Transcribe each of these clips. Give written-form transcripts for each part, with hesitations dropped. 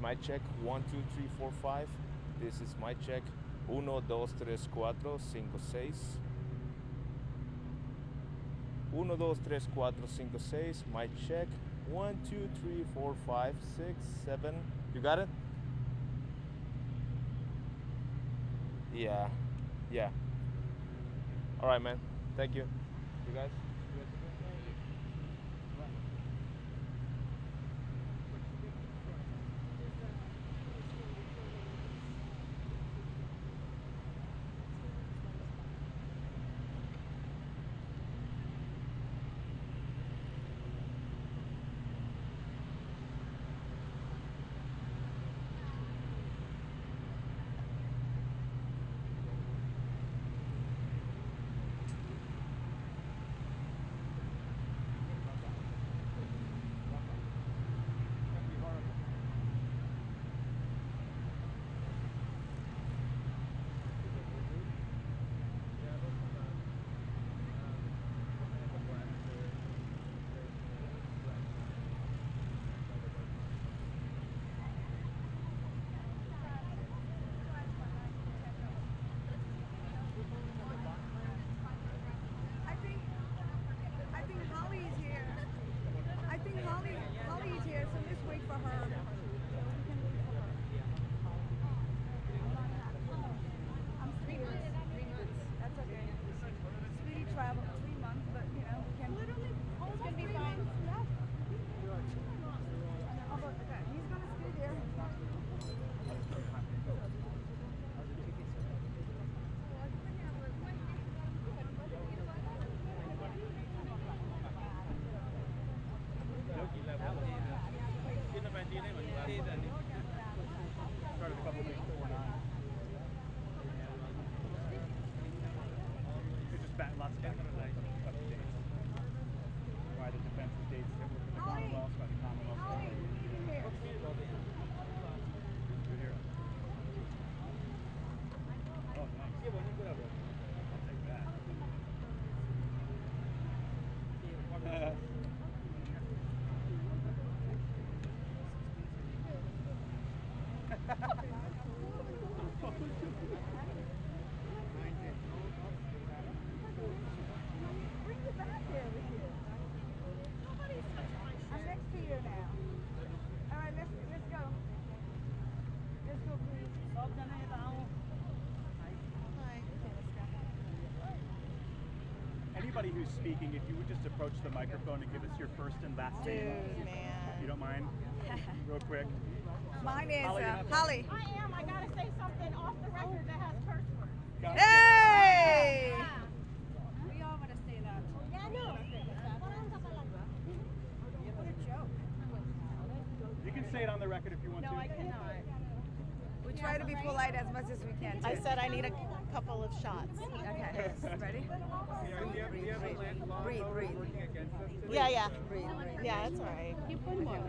my check. 1, 2, 3, 4, 5. This is my check. 1, 2, 3, 4, 5, 6. 1, 2, 3, 4, 5, 6. My check. 1, 2, 3, 4, 5, 6, 7. You got it? Yeah. Yeah. All right, man. Thank you. You guys? Holly's here, so let's wait for her. I'm 3 months. 3 months. That's okay. Speedy travel, 3 months, but you know, we can literally it's gonna be fine. Yeah. Okay, he's gonna stay there. Started a couple weeks before now. It's just lots of back and forth about the dates. Why the defense dates that were for the Commonwealth, by the Commonwealth. You're here. Oh, nice. I'll take that. Bring it back here with you. I'm next to you now. All right, let's go. Let's go, please. Anybody who's speaking, if you would just approach the microphone and give us your first and last name, if you don't mind, real quick. Mine is Holly. I am. I gotta say something off the record that has curse words. Hey! We all want to say that. Yeah, no. What a joke. You can say it on the record if you want to. No, I cannot. We try to be polite as much as we can. I said I need a couple of shots. Okay. Ready? Breathe. Yeah. Yeah, that's all right.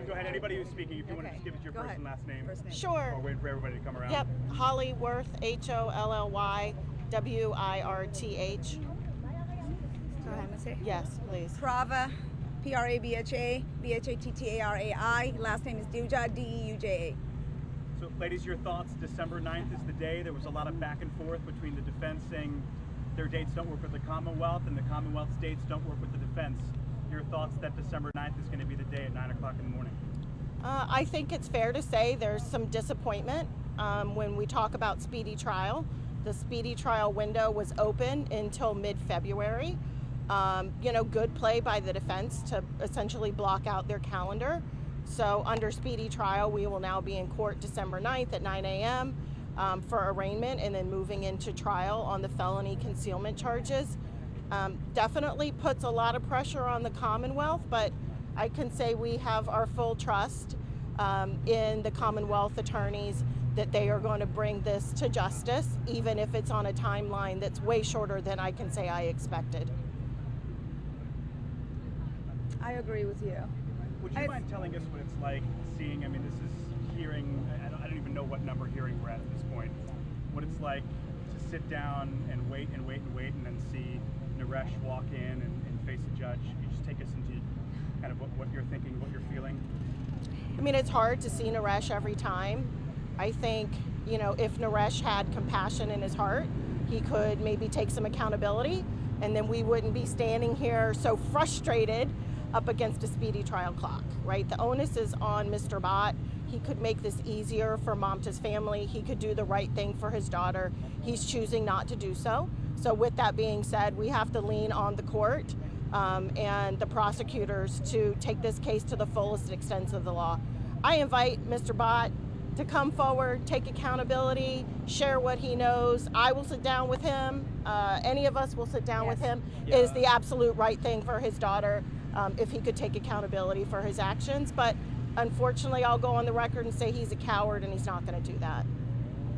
Go ahead, anybody who's speaking, if you want to Okay. just give us your Go first ahead. and last name. First name. Sure. Or wait for everybody to come around. Yep. Holly Worth, Holly Wirth. Go ahead, Miss A. Yes, please. Prava, Prabha, Bhattarai. Last name is Deuja, Deuja. So, ladies, your thoughts. December 9th is the day. There was a lot of back and forth between the defense saying their dates don't work with the Commonwealth and the Commonwealth's dates don't work with the defense. Your thoughts that December 9th is going to be the day at 9 o'clock in the morning? I think it's fair to say there's some disappointment when we talk about speedy trial. The speedy trial window was open until mid-February. Good play by the defense to essentially block out their calendar. So under speedy trial, we will now be in court December 9th at 9 a.m. For arraignment and then moving into trial on the felony concealment charges. Definitely puts a lot of pressure on the Commonwealth, but I can say we have our full trust in the Commonwealth attorneys that they are going to bring this to justice, even if it's on a timeline that's way shorter than I can say I expected. I agree with you. Would you mind telling us what it's like seeing, this is hearing, I don't even know what number hearing we're at this point, what it's like to sit down and wait and then see Naresh walk in and face a judge. Can you just take us into kind of what you're thinking, what you're feeling? I mean, it's hard to see Naresh every time. I think, you know, if Naresh had compassion in his heart, he could maybe take some accountability, and then we wouldn't be standing here so frustrated up against a speedy trial clock, right? The onus is on Mr. Bhatt. He could make this easier for Mamta's family. He could do the right thing for his daughter. He's choosing not to do so. So with that being said, we have to lean on the court and the prosecutors to take this case to the fullest extent of the law. I invite Mr. Bhatt to come forward, take accountability, share what he knows. I will sit down with him. Any of us will sit down with him. It is the absolute right thing for his daughter if he could take accountability for his actions. But unfortunately, I'll go on the record and say he's a coward and he's not going to do that.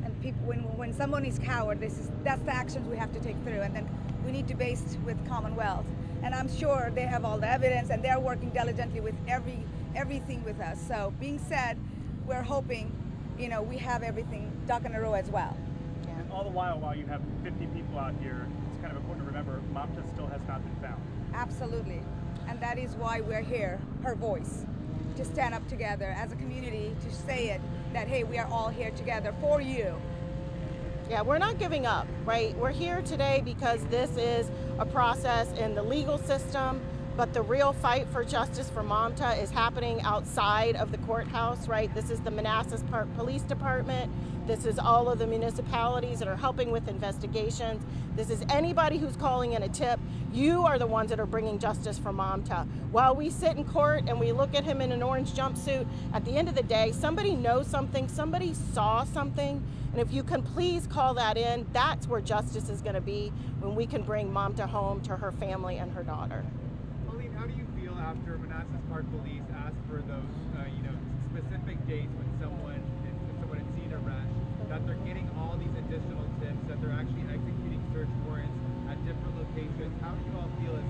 And people, when someone is coward, that's the actions we have to take through, and then we need to base with Commonwealth. And I'm sure they have all the evidence, and they're working diligently with everything with us. So being said, we're hoping, you know, we have everything duck in a row as well. And all the while you have 50 people out here, it's kind of important to remember Mamta still has not been found. Absolutely. And that is why we're here, her voice, to stand up together as a community, to say it, that, hey, we are all here together for you. Yeah, we're not giving up, right? We're here today because this is a process in the legal system, but the real fight for justice for Mamta is happening outside of the courthouse, right? This is the Manassas Park Police Department. This is all of the municipalities that are helping with investigations. This is anybody who's calling in a tip. You are the ones that are bringing justice for Mamta. While we sit in court and we look at him in an orange jumpsuit, at the end of the day, somebody knows something, somebody saw something, and if you can please call that in, that's where justice is going to be when we can bring Mamta home to her family and her daughter. Pauline, how do you feel after Manassas Park Police asked for those, specific dates when someone had seen a rash, that they're getting all these additional tips, that they're actually executing search warrants at different locations? How do you all feel as,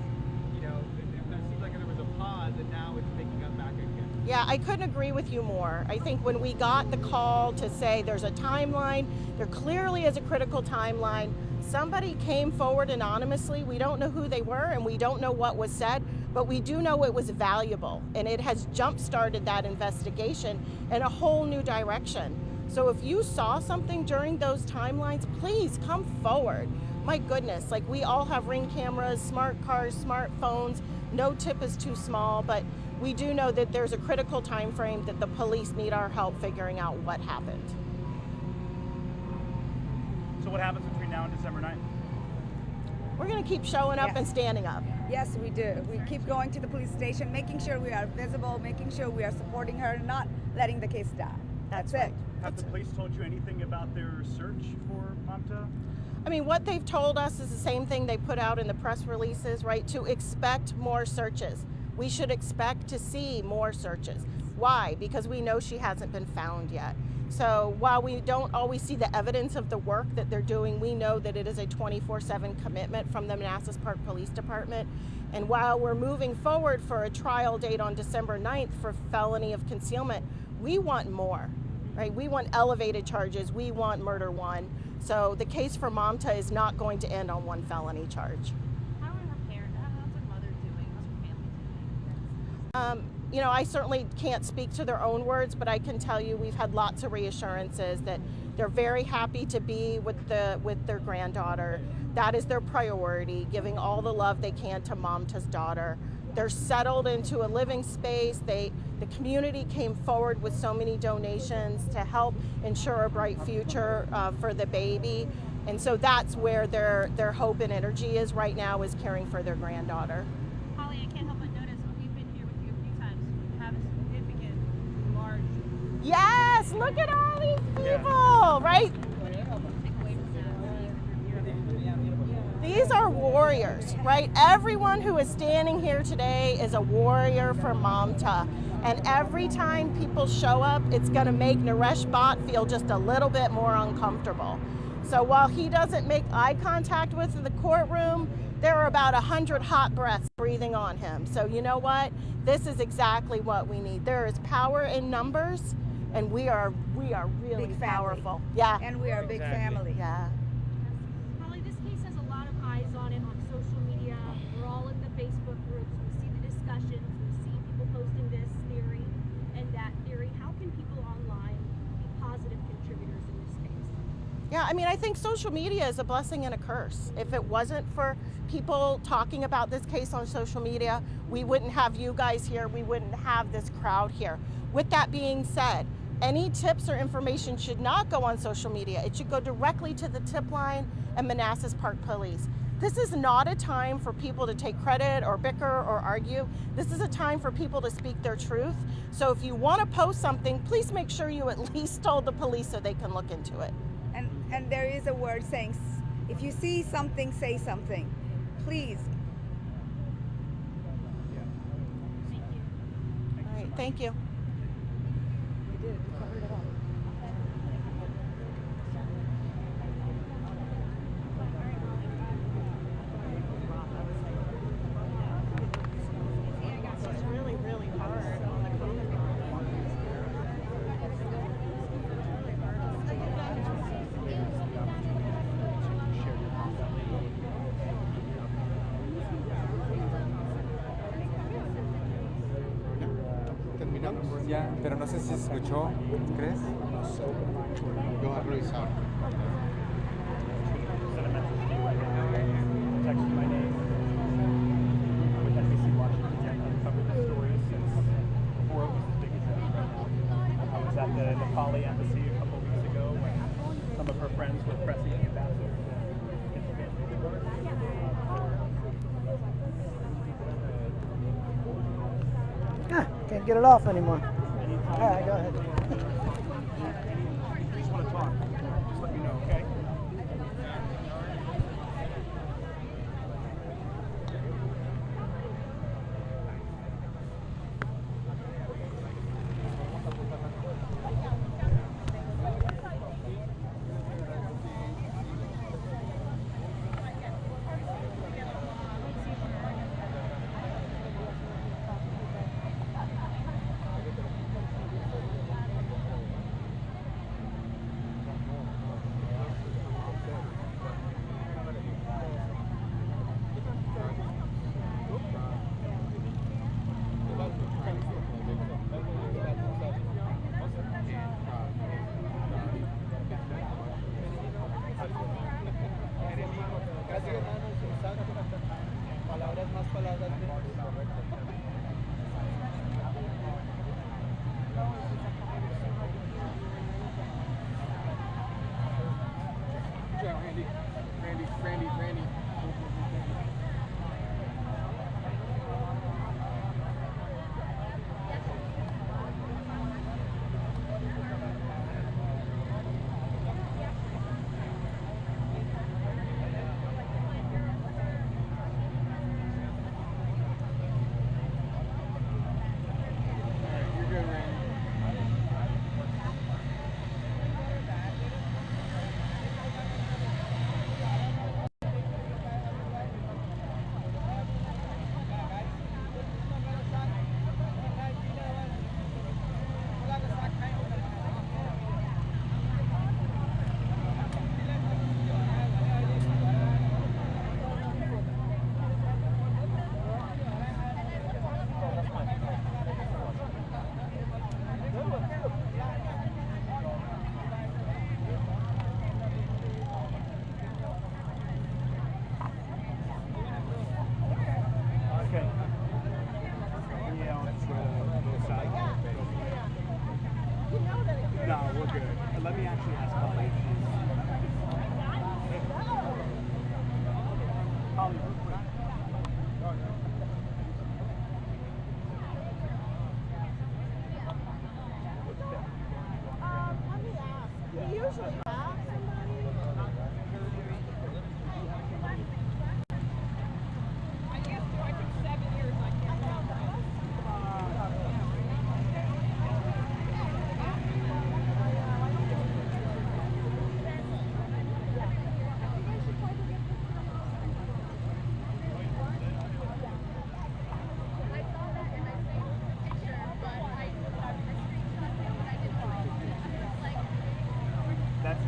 it seems like there was a pause and now it's picking up back again? Yeah, I couldn't agree with you more. I think when we got the call to say there's a timeline, there clearly is a critical timeline. Somebody came forward anonymously. We don't know who they were and we don't know what was said, but we do know it was valuable, and it has jump-started that investigation in a whole new direction. So if you saw something during those timelines, please come forward. My goodness, like, we all have Ring cameras, smart cars, smartphones. No tip is too small, but we do know that there's a critical time frame that the police need our help figuring out what happened. So what happens between now and December 9th? We're going to keep showing up and standing up. Yes, we do. We keep going to the police station, making sure we are visible, making sure we are supporting her, not letting the case die. That's it. Have the police told you anything about their search for Mamta? I mean, what they've told us is the same thing they put out in the press releases, right? To expect more searches. We should expect to see more searches. Why? Because we know she hasn't been found yet. So while we don't always see the evidence of the work that they're doing, we know that it is a 24/7 commitment from the Manassas Park Police Department. And while we're moving forward for a trial date on December 9th for felony of concealment, we want more, right? We want elevated charges. We want murder one. So the case for Mamta is not going to end on one felony charge. How are her parents? How's her mother doing? How's her family doing? I certainly can't speak to their own words, but I can tell you we've had lots of reassurances that they're very happy to be with their granddaughter. That is their priority, giving all the love they can to Mamta's daughter. They're settled into a living space. The community came forward with so many donations to help ensure a bright future for the baby. And so that's where their hope and energy is right now, is caring for their granddaughter. Holly, I can't help but notice we've been here with you a few times. You have a significant, large. Yes, look at all these people, right? What do you hope to take away from that? These are warriors, right? Everyone who is standing here today is a warrior for Mamta. And every time people show up, it's going to make Naresh Bhatt feel just a little bit more uncomfortable. So while he doesn't make eye contact with in the courtroom, there are about 100 hot breaths breathing on him. So you know what? This is exactly what we need. There is power in numbers, and we are really Big powerful. family. Yeah. And we are a big family. Yeah. Holly, this case has a lot of eyes on it on social media. We're all in the Facebook groups. We see the discussions. We see people posting this theory. and that theory, how can people online be positive contributors in this case? Yeah, I mean, I think social media is a blessing and a curse. If it wasn't for people talking about this case on social media, we wouldn't have you guys here, we wouldn't have this crowd here. With that being said, any tips or information should not go on social media. It should go directly to the tip line and Manassas Park Police. This is not a time for people to take credit or bicker or argue. This is a time for people to speak their truth. So if you want to post something, please make sure you at least told the police so they can look into it. And there is a word saying, if you see something, say something. Please. All right, thank you. It's really, really hard on the Terminamos ya, pero no sé si se escuchó, ¿crees? Yo voy a revisar. Text my name with NBC Washington. I've covered the story since before it was as big as it is right now. I was at the Nepali embassy a couple weeks ago when some of her friends were pressing the ambassador to get the family. Can't get it off anymore. All right, go ahead. If you just want to talk, just let me know, okay? Randy. You're good, Randy. Okay. Yeah, let's go to the side. No, we're good. Let me actually ask Holly. Holly, Let me ask. We usually have somebody. I used to. I took 7 years. I can't remember. that's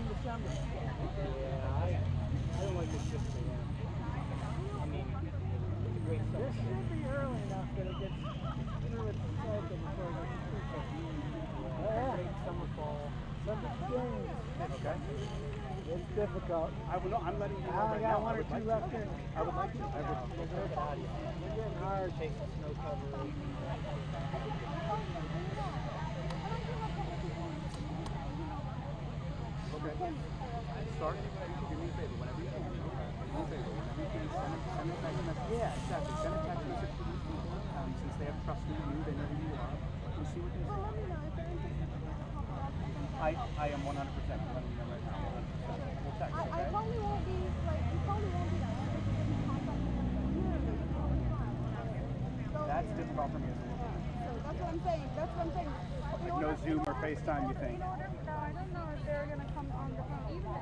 come December. Yeah, I don't like this shift. I mean, it's a great summer. This should be early enough that it gets through its cycle before it gets too cold. Yeah. Late summer, fall. Subject to change. Okay. It's difficult. I'm letting you know I only right got now. one or two left in. I would like to. I would. We're getting hard chasing snow cover. Okay. Start. Do me a favor. Whenever you can. Do me a favor. Whenever you can, send a text message. Yeah, exactly. Send a text message to these people. Since they have trust in you, they know who you are. And see what they say. I am 100% letting you know right now. 100%. We'll text. Okay? I probably won't be like. You probably won't be like. That's difficult for me as well. So that's what I'm saying. That's what I'm saying. Like no Zoom or FaceTime, you think? No, I don't know if they're gonna come on the phone. Even if